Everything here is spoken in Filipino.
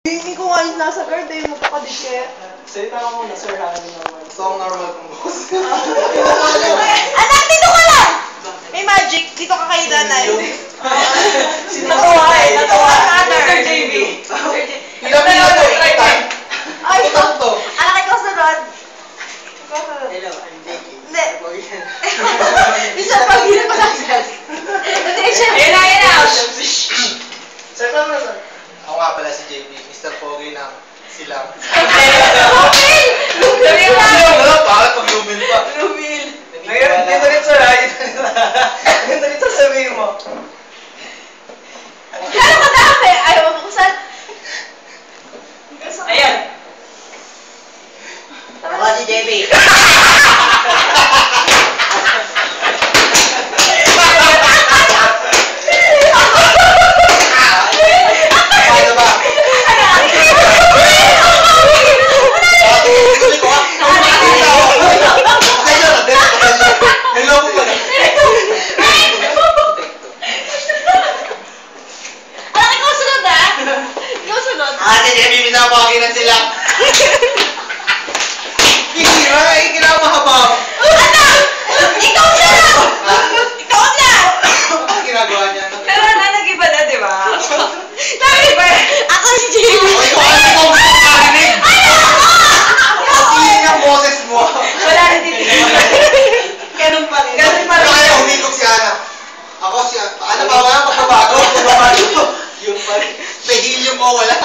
Hindi ko nga yung nasa guard eh, magkakadit kaya. Salita ka muna, sir, ha? Gusto akong normal kong boss. Anak, dito ka lang! May magic, dito ka kay Danay. Natuwa eh, natuwa. Sir JB. Ilang minuto eh, time? Ay, Ito to. anak, ikaw sunod. Ikaw sunod. Hello, I'm Jakey. Hindi. Bisa pag hindi pa nagsas. Attention. Ayun na. Sir, tama na, sir. Ako nga pala si JB, Mr. Pogi ng Silang. Okay! Lumil na! Wala, bakit pag lumil pa? Lumil. Ngayon, dito rin, sir, ha? Dito rin, sir, sabihin mo. Kano ka dami? Ayaw mo kusan. Ayan. Ako si JB. Paano ba? Hello po pala. Anak, ikaw sunod ah! Ikaw sunod. Ate JB, minapakinan sila. Hindi ba? Kailangan mahaba. Anak! Ikaw na! Ikaw na! Ang ginagawa niya. Pero nag-iba na, di ba? Sabi ba? Ako si Jamie. Okay, kung ano mo makarinig. Patuloy ang boses mo. Wala na titigil. Ganun pa rin. Ganun pa rin. Kaya umikot si Ana. Ako si Ana. Ano ba? Wala pagbabago. Yung pa rin. May helium mo, wala.